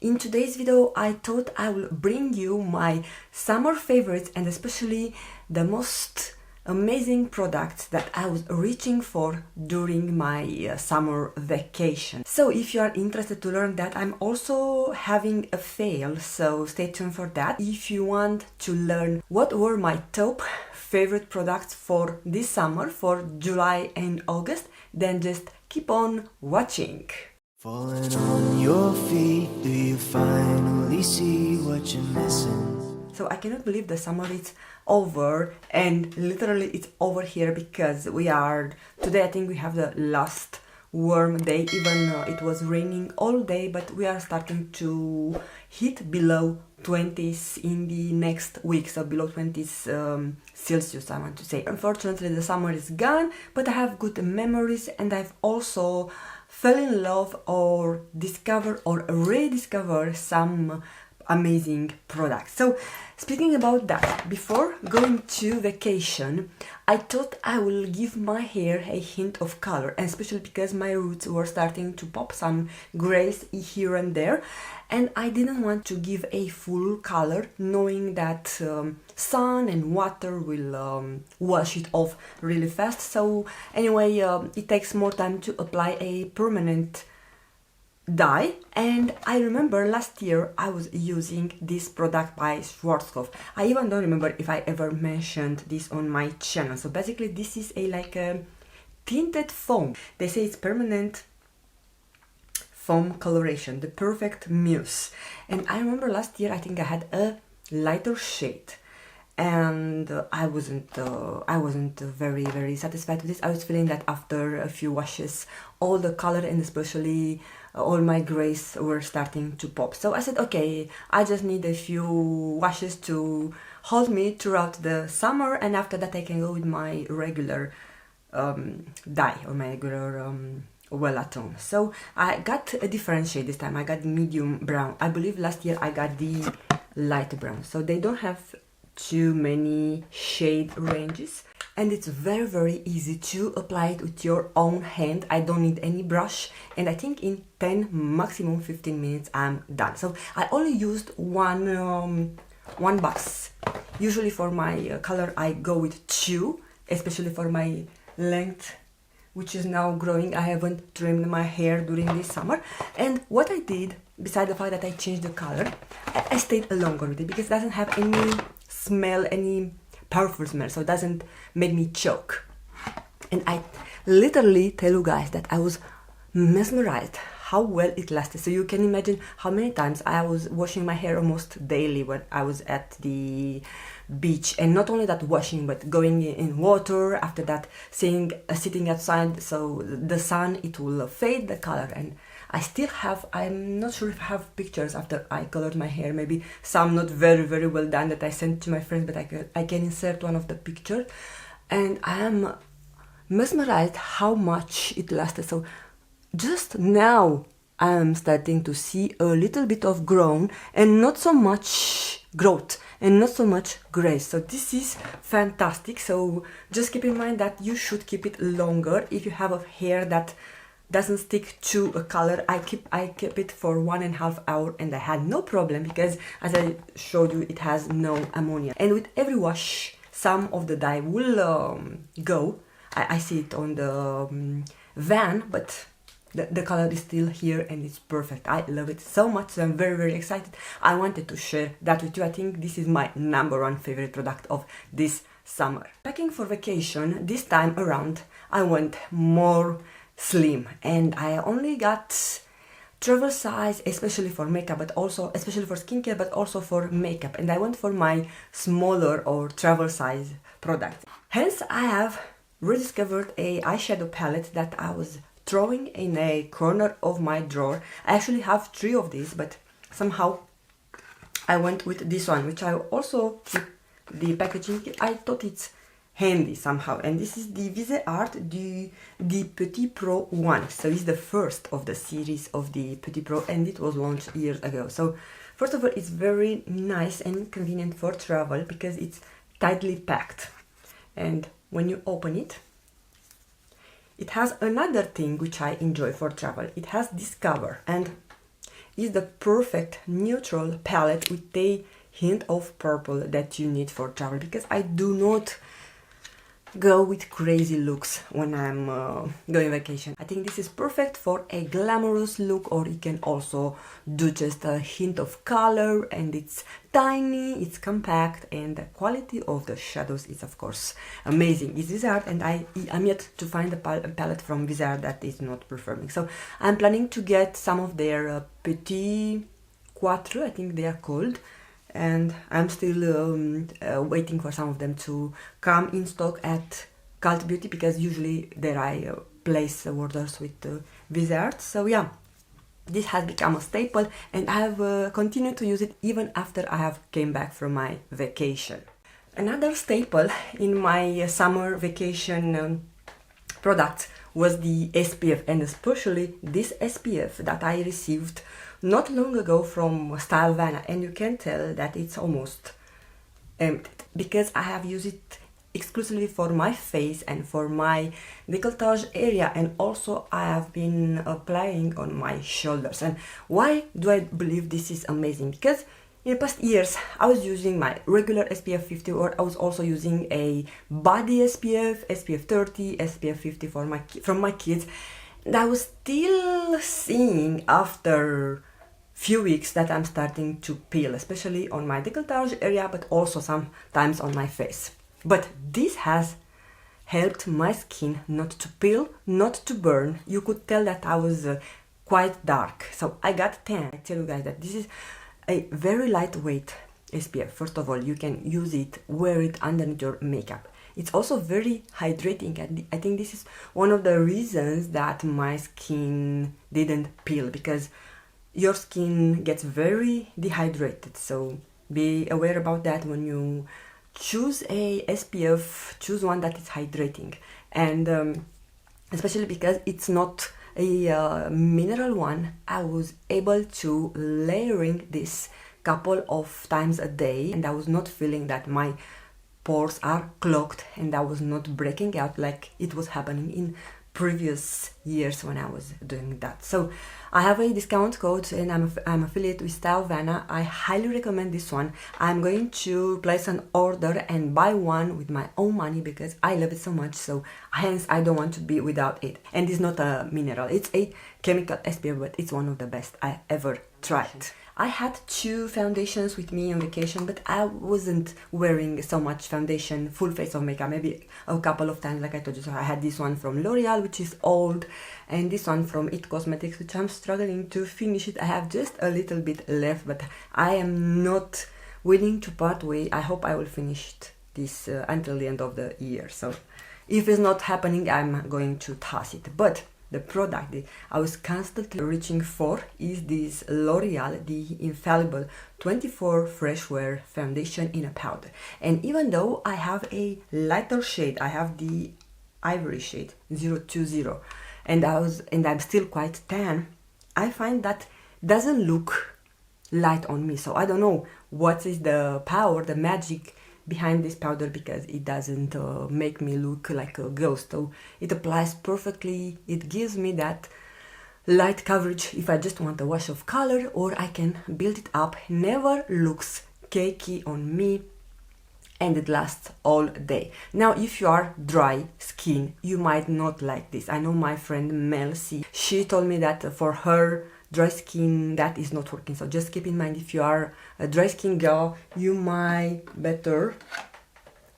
In today's video I thought I will bring you my summer favorites and especially the most amazing products that I was reaching for during my summer vacation. So if you are interested to learn that, I'm also having a fail, so stay tuned for that. If you want to learn what were my top favorite products for this summer, for July and August, then just keep on watching. Falling on your feet, do you finally see what you're missing? So I cannot believe the summer is over, and literally it's over here because we are, today I think we have the last warm day, even it was raining all day, but we are starting to hit below 20s in the next week, so below 20s Celsius I want to say. Unfortunately the summer is gone, but I have good memories and I've also fell in love or discover or rediscover some amazing products. So speaking about that, before going to vacation, I thought I will give my hair a hint of color, and especially because my roots were starting to pop some grays here and there, and I didn't want to give a full color knowing that sun and water will wash it off really fast. So anyway, it takes more time to apply a permanent dye, and I remember last year I was using this product by Schwarzkopf. I even don't remember if I ever mentioned this on my channel. So basically this is like a tinted foam. They say it's permanent foam coloration, the perfect mousse. And I remember last year I think I had a lighter shade, and I wasn't very satisfied with this. I was feeling that after a few washes all the color and especially all my grays were starting to pop. So I said, okay, I just need a few washes to hold me throughout the summer, and after that I can go with my regular dye or my regular Wellatone. So I got a different shade this time. I got medium brown. I believe last year I got the light brown. So they don't have too many shade ranges, and it's very easy to apply it with your own hand. I don't need any brush, and I think in 10 maximum 15 minutes I'm done. So I only used one box. Usually for my color I go with two, especially for my length, which is now growing. I haven't trimmed my hair during this summer, and what I did, besides the fact that I changed the color, I stayed longer with it because it doesn't have any smell, any powerful smell, so it doesn't make me choke. And I literally tell you guys that I was mesmerized how well it lasted. So you can imagine how many times I was washing my hair almost daily when I was at the beach, and not only that washing, but going in water, after that sitting outside, so the sun, it will fade the color. And I still have, I'm not sure if I have pictures after I colored my hair, maybe some not very well done that I sent to my friends, but I can insert one of the pictures. And I am mesmerized how much it lasted. So just now I am starting to see a little bit of grown and not so much growth and not so much gray. So this is fantastic. So just keep in mind that you should keep it longer if you have a hair that doesn't stick to a color. I kept it for 1.5 hours and I had no problem because, as I showed you, it has no ammonia. And with every wash some of the dye will go. I see it on the van, but the color is still here and it's perfect. I love it so much, so I'm very excited. I wanted to share that with you. I think this is my #1 favorite product of this summer. Packing for vacation, this time around I went more slim, and I only got travel size, especially for makeup, but also especially for skincare, but also for makeup, and I went for my smaller or travel size product. Hence I have rediscovered a eyeshadow palette that I was throwing in a corner of my drawer. I actually have 3 of these, but somehow I went with this one, which I also keep the packaging. I thought it's handy somehow, and this is the Viseart the Petit Pro one. So it's the first of the series of the Petit Pro, and it was launched years ago. So first of all, it's very nice and convenient for travel because it's tightly packed, and when you open it, it has another thing which I enjoy for travel. It has this cover, and is the perfect neutral palette with a hint of purple that you need for travel, because I do not go with crazy looks when I'm going vacation. I think this is perfect for a glamorous look, or you can also do just a hint of color, and it's tiny, it's compact, and the quality of the shadows is of course amazing. It's Viseart, and I'm yet to find a palette from Viseart that is not performing. So I'm planning to get some of their Petit Quatre, I think they are called, and I'm still waiting for some of them to come in stock at Cult Beauty, because usually there I place orders with Viseart. So yeah, this has become a staple, and I have continued to use it even after I have came back from my vacation. Another staple in my summer vacation product was the SPF, and especially this SPF that I received not long ago from Style Vanna, and you can tell that it's almost empty because I have used it exclusively for my face and for my décolletage area, and also I have been applying on my shoulders. And why do I believe this is amazing? Because in the past years I was using my regular SPF 50, or I was also using a body SPF, SPF 30, SPF 50 from my kids, and I was still seeing after few weeks that I'm starting to peel, especially on my décolletage area, but also sometimes on my face. But this has helped my skin not to peel, not to burn. You could tell that I was quite dark, so I got tan. I tell you guys that this is a very lightweight SPF. First of all, you can use it, wear it underneath your makeup. It's also very hydrating, and I think this is one of the reasons that my skin didn't peel, because your skin gets very dehydrated. So be aware about that when you choose a SPF. Choose one that is hydrating, and especially because it's not a mineral one, I was able to layering this couple of times a day, and I was not feeling that my pores are clogged, and I was not breaking out like it was happening in previous years when I was doing that. So I have a discount code, and I'm affiliated with Style Vanna. I highly recommend this one. I'm going to place an order and buy one with my own money because I love it so much, so hence I don't want to be without it. And it's not a mineral, it's a chemical SPF, but it's one of the best I ever tried. I had two foundations with me on vacation, but I wasn't wearing so much foundation, full face of makeup, maybe a couple of times like I told you. So I had this one from L'Oreal, which is old, and this one from It Cosmetics, which I'm struggling to finish it. I have just a little bit left, but I am not willing to part way. I hope I will finish this until the end of the year. So if it's not happening, I'm going to toss it. But the product that I was constantly reaching for is this L'Oreal, the Infallible 24 Fresh Wear Foundation in a powder. And even though I have a lighter shade, I have the Ivory shade 020, and I'm still quite tan, I find that doesn't look light on me. So I don't know what is the power, the magic behind this powder, because it doesn't make me look like a ghost. So it applies perfectly. It gives me that light coverage if I just want a wash of color, or I can build it up. Never looks cakey on me, and it lasts all day. Now, if you are dry skin, you might not like this. I know my friend Mel C, she told me that for her dry skin that is not working. So just keep in mind, if you are a dry skin girl, you might better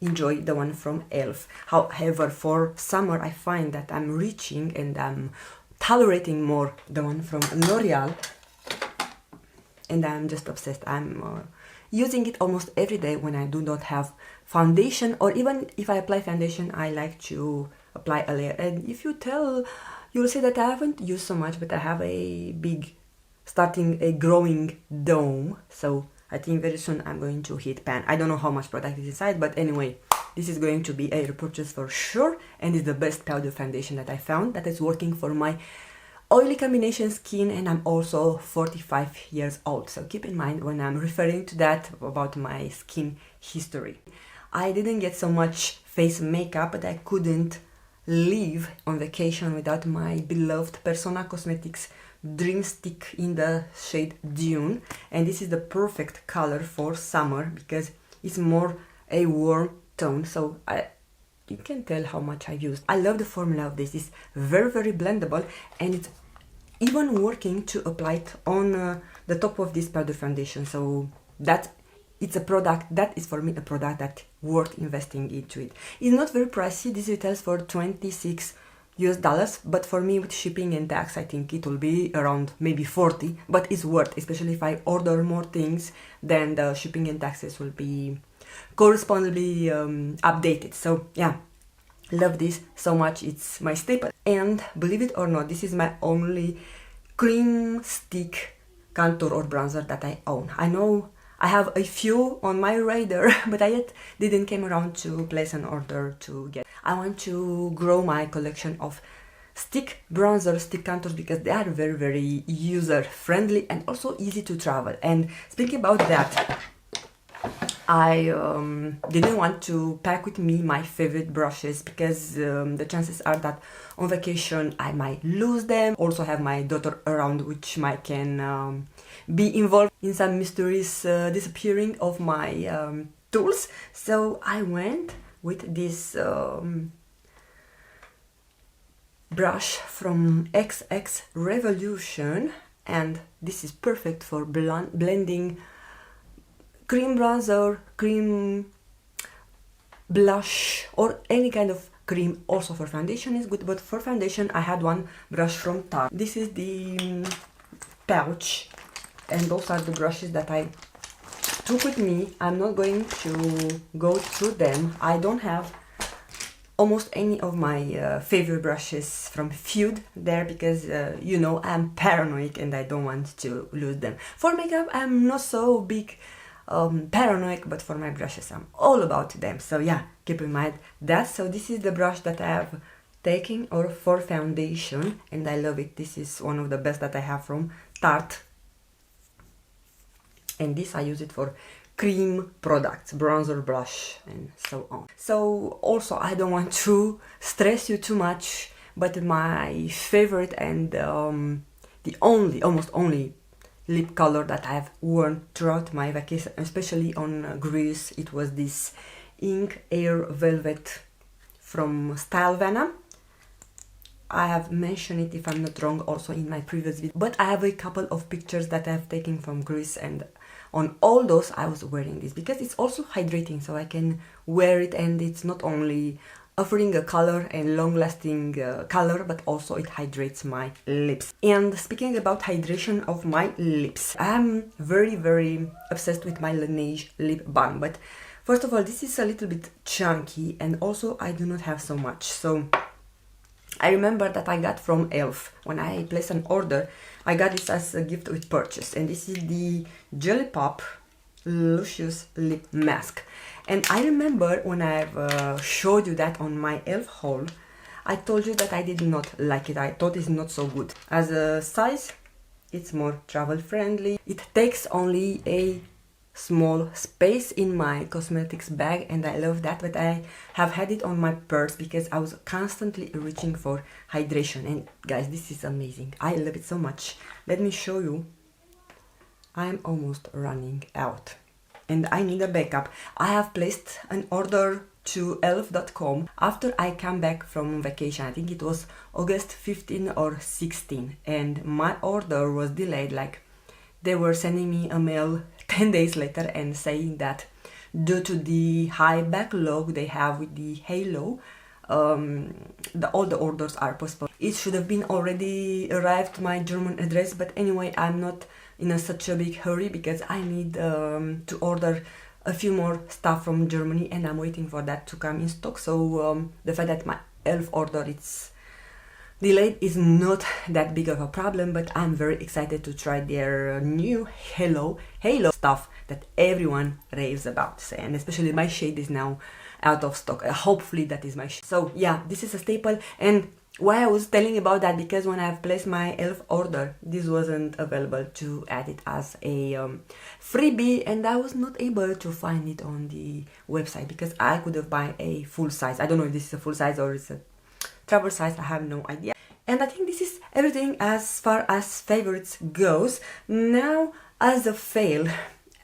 enjoy the one from E.L.F. However, for summer I find that I'm reaching and I'm tolerating more the one from L'Oreal, and I'm just obsessed. I'm using it almost every day when I do not have foundation, or even if I apply foundation, I like to apply a layer. And if you tell, you'll see that I haven't used so much, but I have a growing dome. So I think very soon I'm going to hit pan. I don't know how much product is inside, but anyway, this is going to be a repurchase for sure, and it's the best powder foundation that I found that is working for my oily combination skin, and I'm also 45 years old. So keep in mind when I'm referring to that about my skin history. I didn't get so much face makeup, but I couldn't leave on vacation without my beloved Persona Cosmetics Dream Stick in the shade Dune, and this is the perfect color for summer because it's more a warm tone, so you can tell how much I've used. I love the formula of this. It's very blendable, and it's even working to apply it on the top of this powder foundation, so that it's a product that is for me a product that worth investing into it. It's not very pricey. This retails for $26 US, but for me with shipping and tax I think it will be around maybe 40, but it's worth, especially if I order more things, then the shipping and taxes will be correspondingly updated. So yeah, love this so much. It's my staple, and believe it or not, this is my only cream stick contour or bronzer that I own. I know I have a few on my radar, but I yet didn't came around to place an order to get. I want to grow my collection of stick bronzer, stick contours, because they are very user friendly and also easy to travel. And speaking about that, I didn't want to pack with me my favorite brushes because the chances are that on vacation I might lose them. Also have my daughter around, which might can be involved in some mysterious disappearing of my tools. So I went with this brush from XX Revolution, and this is perfect for blending cream bronzer, cream blush, or any kind of cream. Also for foundation is good, but for foundation I had one brush from Tarte. This is the pouch, and those are the brushes that I took with me. I'm not going to go through them. I don't have almost any of my favorite brushes from Feud there because you know, I'm paranoid and I don't want to lose them. For makeup I'm not so big paranoid, but for my brushes I'm all about them, so yeah, keep in mind that. So this is the brush that I have taken or for foundation, and I love it. This is one of the best that I have from Tarte, and this I use it for cream products, bronzer, blush, and so on. So also I don't want to stress you too much, but my favorite and the almost only lip color that I have worn throughout my vacation, especially on Greece, it was this Ink Air Velvet from Stylevana. I have mentioned it, if I'm not wrong, also in my previous video, but I have a couple of pictures that I have taken from Greece, and on all those I was wearing this because it's also hydrating, so I can wear it and it's not only offering a color and long-lasting color, but also it hydrates my lips. And speaking about hydration of my lips, I'm very obsessed with my Laneige Lip Balm, but first of all, this is a little bit chunky, and also I do not have so much. So I remember that I got from E.L.F. when I placed an order. I got this as a gift with purchase, and this is the Jelly Pop Luscious Lip Mask. And I remember when I've showed you that on my E.L.F. haul, I told you that I did not like it. I thought it's not so good. As a size, it's more travel friendly. It takes only a small space in my cosmetics bag, and I love that, but I have had it on my purse because I was constantly reaching for hydration. And guys, this is amazing. I love it so much. Let me show you. I'm almost running out and I need a backup. I have placed an order to elf.com after I come back from vacation. I think it was August 15 or 16, and my order was delayed. Like, they were sending me a mail 10 days later and saying that due to the high backlog they have with the Halo, all the orders are postponed. It should have been already arrived to my German address, but anyway, I'm not in such a big hurry because I need to order a few more stuff from Germany, and I'm waiting for that to come in stock. So the fact that my E.L.F. order it's delayed is not that big of a problem, but I'm very excited to try their new Halo stuff that everyone raves about, and especially my shade is now out of stock. Hopefully that is my shade. So yeah, this is a staple. And why I was telling about that, because when I've placed my E.L.F. order, this wasn't available to add it as a freebie, and I was not able to find it on the website because I could have bought a full size. I don't know if this is a full size or it's a travel size, I have no idea. And I think this is everything as far as favorites goes. Now, as a fail,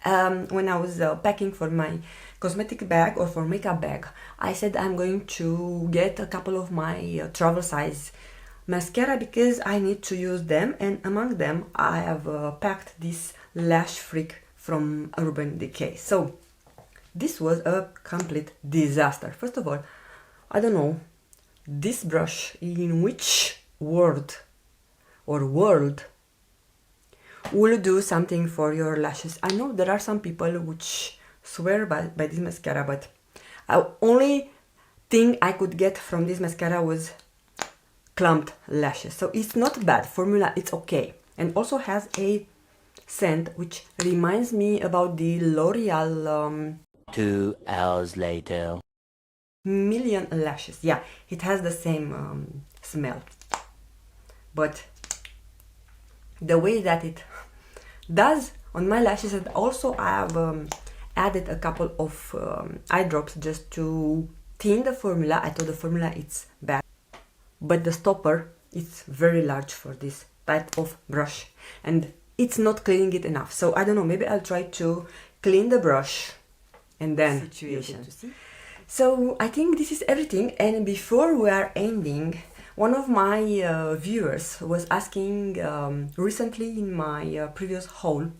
when I was packing for my cosmetic bag or for makeup bag, I said I'm going to get a couple of my travel size mascara because I need to use them, and among them I have packed this Lash Freak from Urban Decay. So this was a complete disaster. First of all, I don't know this brush in which world will do something for your lashes. I know there are some people which swear by this mascara, but the only thing I could get from this mascara was clumped lashes. So it's not bad formula, it's okay, and also has a scent which reminds me about the L'Oreal 2 hours later. Million Lashes. Yeah, it has the same smell, but the way that it does on my lashes, and also I have added a couple of eye drops just to thin the formula. I thought the formula it's bad, but the stopper is very large for this type of brush and it's not cleaning it enough. So I don't know, maybe I'll try to clean the brush and then situation. So I think this is everything, and before we are ending, one of my viewers was asking recently in my previous haul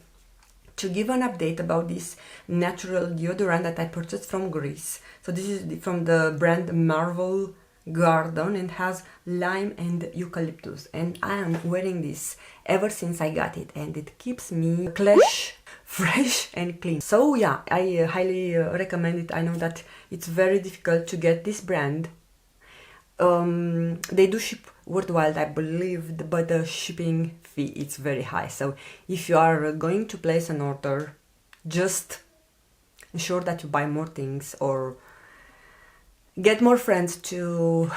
to give an update about this natural deodorant that I purchased from Greece. So this is from the brand Marvel Garden and has lime and eucalyptus, and I am wearing this ever since I got it, and it keeps me fresh and clean. So yeah, I highly recommend it. I know that it's very difficult to get this brand. They do ship worldwide, I believe, but the shipping fee is very high. So if you are going to place an order, just ensure that you buy more things or get more friends to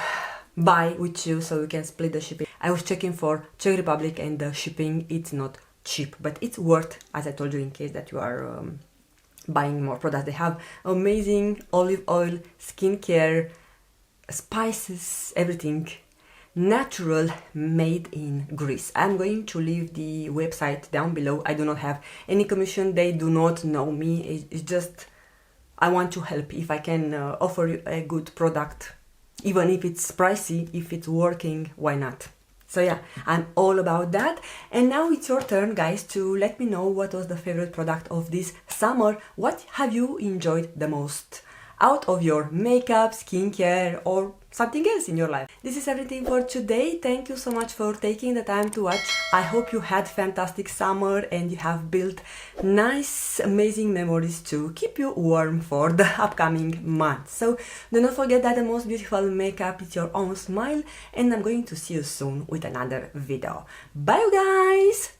buy with you so you can split the shipping. I was checking for Czech Republic and the shipping, it's not cheap, but it's worth, as I told you, in case that you are buying more products. They have amazing olive oil, skincare, spices, everything natural, made in Greece. I'm going to leave the website down below. I do not have any commission, they do not know me, it's just I want to help. If I can offer you a good product, even if it's pricey, if it's working, why not? So yeah, I'm all about that. And now it's your turn, guys, to let me know what was the favorite product of this summer. What have you enjoyed the most out of your makeup, skincare, or something else in your life? This is everything for today. Thank you so much for taking the time to watch. I hope you had fantastic summer and you have built nice, amazing memories to keep you warm for the upcoming months. So do not forget that the most beautiful makeup is your own smile, and I'm going to see you soon with another video. Bye, you guys!